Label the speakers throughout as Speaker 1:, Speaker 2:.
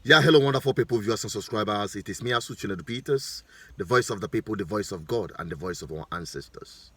Speaker 1: Yeah, hello, wonderful people, viewers and subscribers. It is me, Asuchinadu Peters, the voice of the people, the voice of God, and the voice of our ancestors.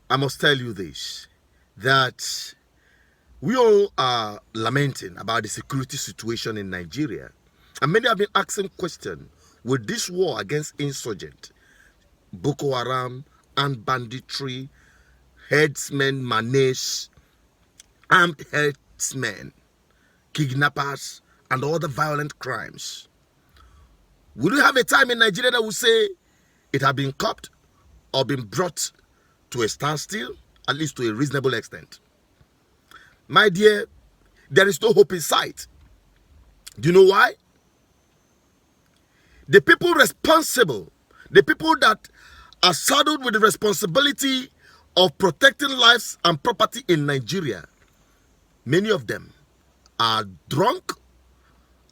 Speaker 1: I must tell you this, that we all are lamenting about the security situation in Nigeria. And many have been asking questions, will this war against insurgent, Boko Haram, and banditry, herdsmen, manage, armed herdsmen, kidnappers, and all the violent crimes, will we have a time in Nigeria that will say it has been curbed or been brought to a standstill, at least to a reasonable extent? My dear, there is no hope in sight. Do you know why? The people responsible, the people that are saddled with the responsibility of protecting lives and property in Nigeria, many of them are drunk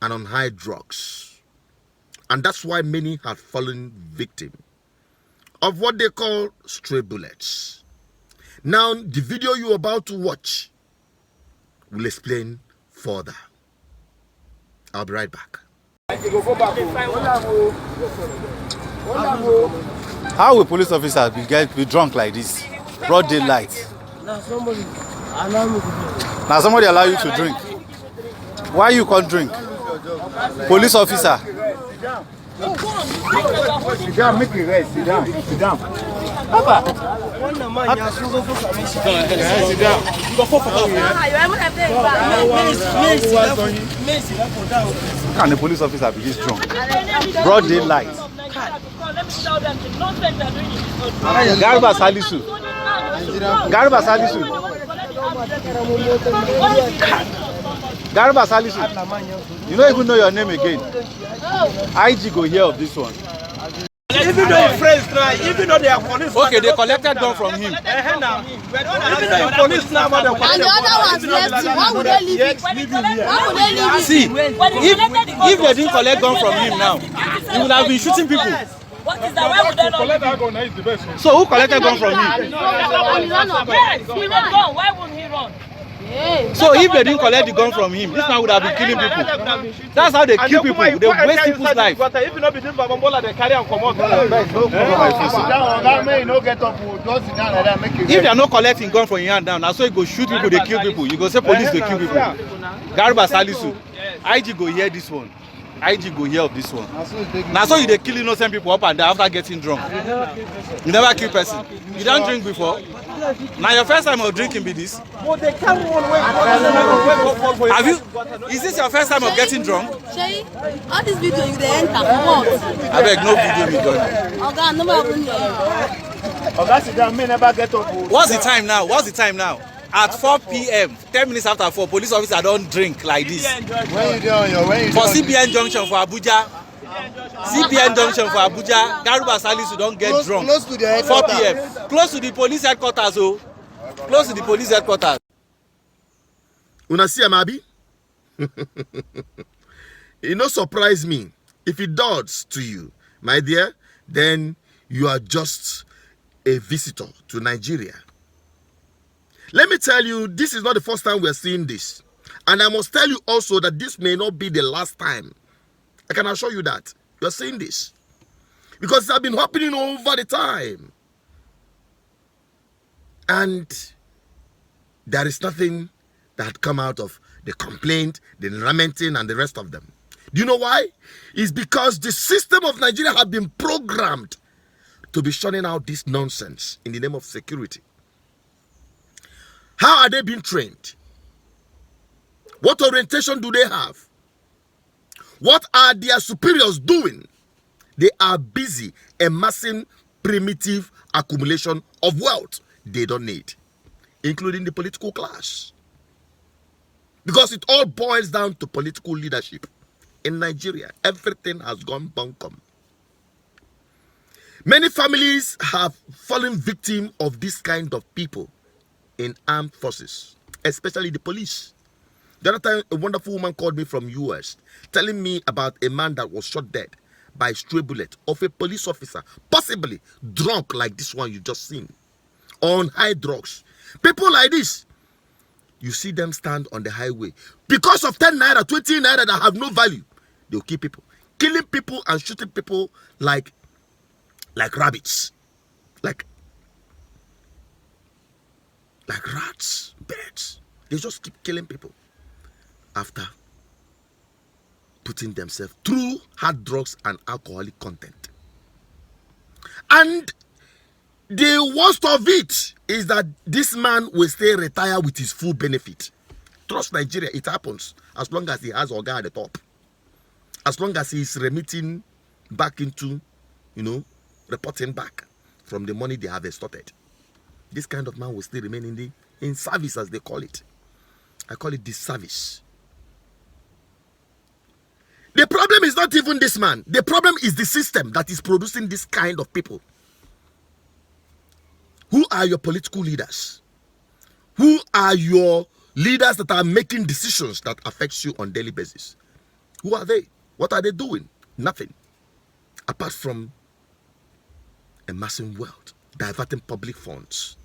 Speaker 1: and on high drugs. And that's why many have fallen victim of what they call stray bullets. Now, the video you're about to watch will explain further. I'll be right back.
Speaker 2: How will police officers be drunk like this? Broad daylight. Now somebody allow you to drink. Why you can't drink? Police officer.
Speaker 3: Sit down, make it rest. Sit down. Sit down. Papa. Sit down.
Speaker 2: Can the police officer be this drunk? Broad daylight. Garba Salisu. Garba Salisu. Garba Salisu. You don't even know your name again. IG go hear of this one.
Speaker 4: Even though friends try, even though they are police.
Speaker 2: Okay, they collected gun from him.
Speaker 4: Even though police now, and
Speaker 5: the other ones left him. Why would they leave him? Why would they leave him?
Speaker 2: See, if they didn't collect gun from him now, he would have been shooting people.
Speaker 5: What is that? Why would they not leave him?
Speaker 2: So who collected gun from him?
Speaker 5: Yes, he ran. Why wouldn't he run?
Speaker 2: So if they didn't collect the gun from him, this man would have been killing people. That's how they kill people. They waste people's life.
Speaker 4: If you not be doing Babambola, they carry and come out.
Speaker 2: If they are not collecting gun from your hand down, now so you go shoot people, they kill people. You go say police, they kill people. Garba Salisu, IG go hear this one. IG go hear of this one. Now so you they kill innocent people up and down after getting drunk. You never kill person. You don't drink before. Now your first time of drinking be this. Have you? Is this your first time of getting drunk?
Speaker 5: Shay, all this video you they enter. What?
Speaker 2: I beg no video me done.
Speaker 5: Oga, no problem here.
Speaker 4: Oga, sit down. Me never get up.
Speaker 2: What's the time now? What's the time now? At 4 p.m., 10 minutes after 4, police officers don't drink like this.
Speaker 3: When you doing? When you
Speaker 2: for CBN Junction for Abuja, CBN Junction for Abuja, Garba Salisu don't get drunk.
Speaker 3: Close to the
Speaker 2: 4 p.m. Close to the police headquarters, oh. Close to the police headquarters.
Speaker 1: Una see Amabi? It no surprise me. If it does to you, my dear, then you are just a visitor to Nigeria. Let me tell you, this is not the first time we are seeing this. And I must tell you also that this may not be the last time. I can assure you that. You are seeing this. Because it has been happening over the time. And there is nothing that had come out of the complaint, the lamenting, and the rest of them. Do you know why? It's because the system of Nigeria has been programmed to be shunning out this nonsense in the name of security. How are they being trained? What orientation do they have? What are their superiors doing? They are busy amassing primitive accumulation of wealth they don't need, including the political class. Because it all boils down to political leadership. In Nigeria, everything has gone bunkum. Many families have fallen victim of this kind of people in armed forces, especially the police. The other time, a wonderful woman called me from US, telling me about a man that was shot dead by a stray bullet of a police officer, possibly drunk like this one you just seen, on high drugs. People like this, you see them stand on the highway because of 10 naira, 20 naira that have no value. They'll kill people. Killing people and shooting people like rabbits. Like rats, birds. They just keep killing people after putting themselves through hard drugs and alcoholic content. And the worst of it is that this man will stay retired with his full benefit. Trust Nigeria, it happens as long as he has Oga at the top. As long as he is remitting back into, reporting back from the money they have extorted. This kind of man will still remain in service, as they call it. I call it disservice. The problem is not even this man. The problem is the system that is producing this kind of people. Who are your political leaders? Who are your leaders that are making decisions that affects you on a daily basis? Who are they? What are they doing? Nothing. Apart from amassing wealth, diverting public funds.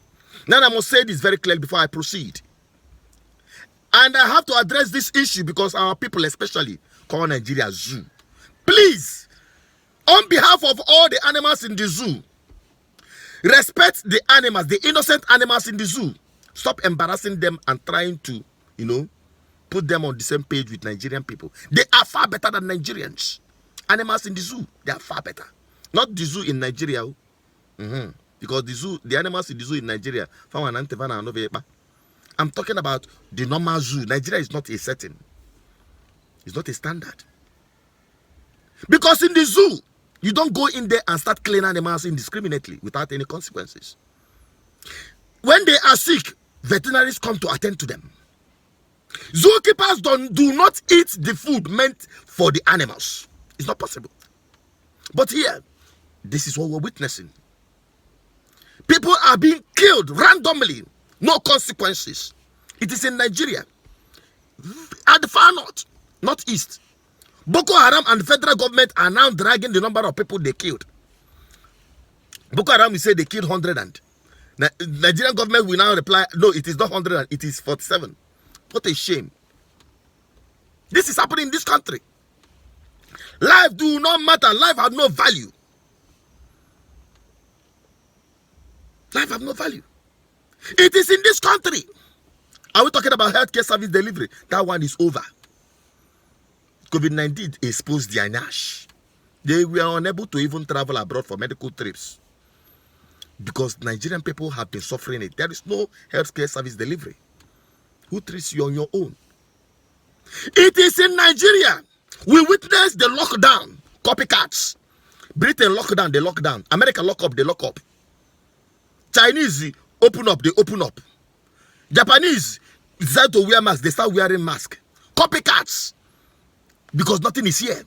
Speaker 1: Now I must say this very clearly before I proceed. And I have to address this issue because our people especially call Nigeria zoo. Please, on behalf of all the animals in the zoo, respect the animals, the innocent animals in the zoo. Stop embarrassing them and trying to, put them on the same page with Nigerian people. They are far better than Nigerians. Animals in the zoo, they are far better. Not the zoo in Nigeria. Because the animals in the zoo in Nigeria, I'm talking about the normal zoo. Nigeria is not a setting. It's not a standard. Because in the zoo, you don't go in there and start killing animals indiscriminately without any consequences. When they are sick, veterinaries come to attend to them. Zookeepers do not eat the food meant for the animals. It's not possible. But here, this is what we're witnessing. People are being killed randomly, no consequences. It is in Nigeria, at the far north, northeast. Boko Haram and the federal government are now dragging the number of people they killed. Boko Haram will say they killed 100 and Nigerian government will now reply, no, it is not 100, it is 47. What a shame. This is happening in this country. Life do not matter. Life has no value. Life has no value. It is in this country. Are we talking about healthcare service delivery? That one is over. COVID-19 exposed their nash. They were unable to even travel abroad for medical trips because Nigerian people have been suffering it. There is no healthcare service delivery. Who treats you on your own? It is in Nigeria. We witnessed the lockdown. Copycats. Britain lock down, they lock down. America lock up, they lock up. Chinese open up, they open up. Japanese decide to wear masks, they start wearing masks. Copycats. Because nothing is here.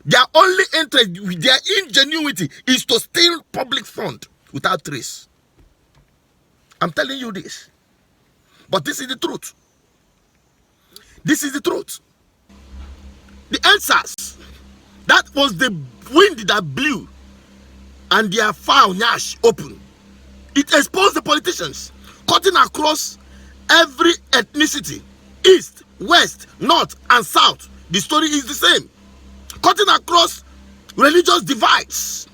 Speaker 1: Their only interest, their ingenuity is to steal public fund without trace. I'm telling you this. But this is the truth. This is the truth. The answers. That was the wind that blew and their foul nash open. It exposed the politicians cutting across every ethnicity, east, west, north, and south. The story is the same. Cutting across religious divides,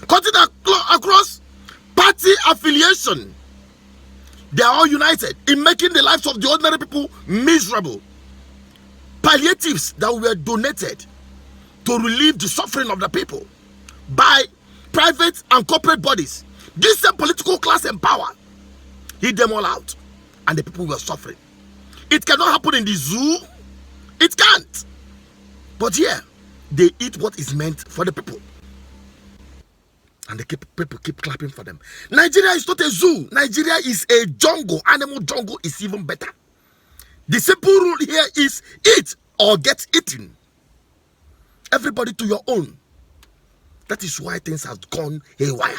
Speaker 1: cutting across party affiliation. They are all united in making the lives of the ordinary people miserable. Palliatives that were donated to relieve the suffering of the people by private and corporate bodies. This same political class and power hid them all out, and the people were suffering. It cannot happen in the zoo. It can't. But here, they eat what is meant for the people. And the people keep clapping for them. Nigeria is not a zoo. Nigeria is a jungle. Animal jungle is even better. The simple rule here is eat or get eaten. Everybody to your own. That is why things have gone haywire.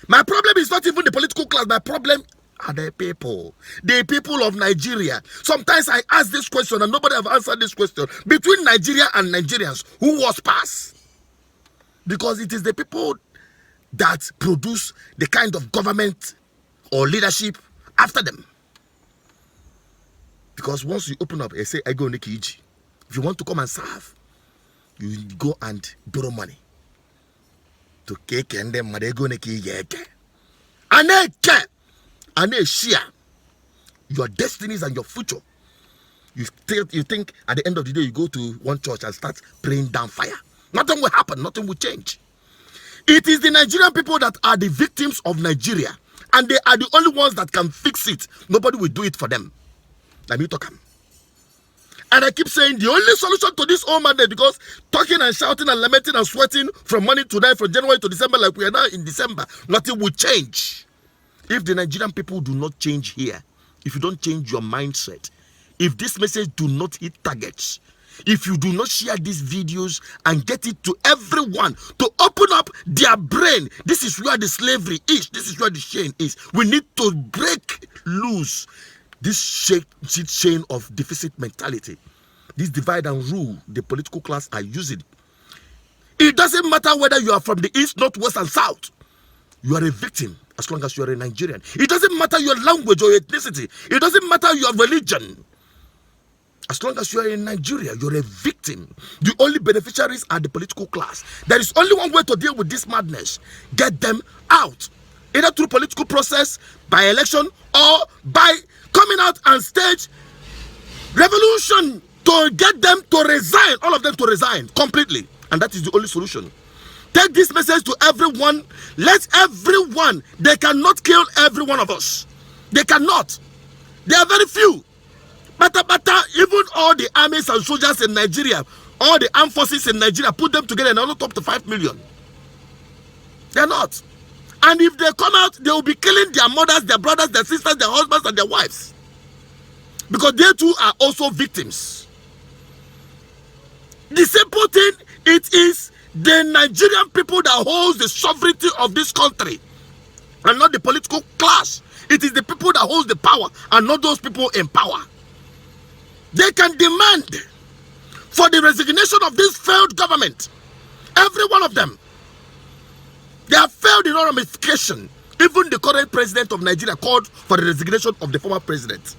Speaker 1: My problem is not even the political class. My problem are the people of Nigeria. Sometimes I ask this question and nobody have answered this question. Between Nigeria and Nigerians, who was past? Because it is the people that produce the kind of government or leadership after them. Because once you open up and say, I go Nikiji, If you want to come and serve, you go and borrow money. To cake and then madego neki yeke. Ane share your destinies and your future. You think at the end of the day you go to one church and start praying down fire. Nothing will happen, nothing will change. It is the Nigerian people that are the victims of Nigeria, and they are the only ones that can fix it. Nobody will do it for them. Let me talk. And I keep saying the only solution to this whole madness, because talking and shouting and lamenting and sweating from morning to night, from January to December, like we are now in December, nothing will change. If the Nigerian people do not change here, if you don't change your mindset, if this message do not hit targets, if you do not share these videos and get it to everyone to open up their brain, this is where the slavery is, this is where the chain is. We need to break loose this chain of deficit mentality, this divide and rule the political class are using. It doesn't matter whether you are from the east, north, west, and south. You are a victim as long as you are a Nigerian. It doesn't matter your language or ethnicity. It doesn't matter your religion. As long as you are in Nigeria, you're a victim. The only beneficiaries are the political class. There is only one way to deal with this madness. Get them out. Either through political process, by election, or by coming out and stage revolution to get them to resign, all of them to resign completely. And that is the only solution. Take this message to everyone. Let everyone, they cannot kill every one of us. They cannot. There are very few. But even all the armies and soldiers in Nigeria, all the armed forces in Nigeria, put them together and they're not up to 5 million. They're not. And if they come out, they will be killing their mothers, their brothers, their sisters, their husbands, and their wives. Because they too are also victims. The simple thing, it is the Nigerian people that holds the sovereignty of this country, and not the political class. It is the people that holds the power, and not those people in power. They can demand for the resignation of this failed government. Every one of them. They have failed in all ramification. Even the current president of Nigeria called for the resignation of the former president.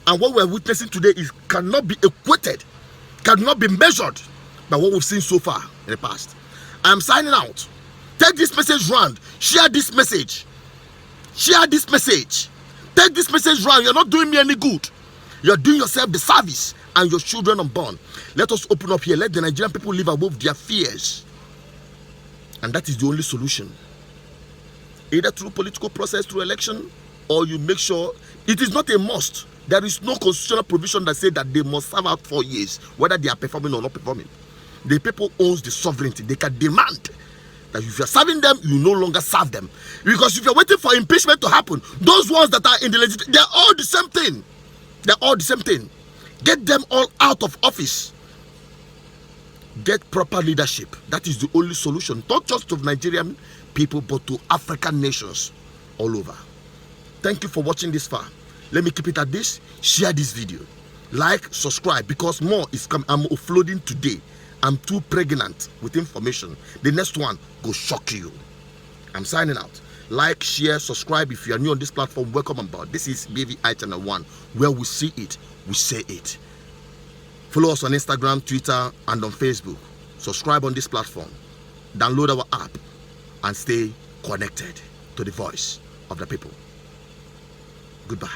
Speaker 1: And what we're witnessing today is cannot be equated, cannot be measured by what we've seen so far in the past. I'm signing out. Take this message round. Share this message. Share this message. Take this message round. You're not doing me any good. You're doing yourself the service and your children unborn. Let us open up here. Let the Nigerian people live above their fears. And that is the only solution. Either through political process, through election, or you make sure it is not a must. There is no constitutional provision that says that they must serve out 4 years, whether they are performing or not performing. The people owns the sovereignty. They can demand that if you're serving them, you no longer serve them. Because if you're waiting for impeachment to happen, those ones that are in the legislature, they're all the same thing. They're all the same thing. Get them all out of office. Get proper leadership. That is the only solution. Not just to Nigerian people, but to African nations all over. Thank you for watching this far. Let me keep it at this. Share this video. Like, subscribe, because more is coming. I'm offloading today. I'm too pregnant with information. The next one go shock you. I'm signing out. Like, share, subscribe. If you are new on this platform, welcome on board. This is BVI Channel 1, where we see it, we say it. Follow us on Instagram, Twitter, and on Facebook. Subscribe on this platform. Download our app and stay connected to the voice of the people. Goodbye.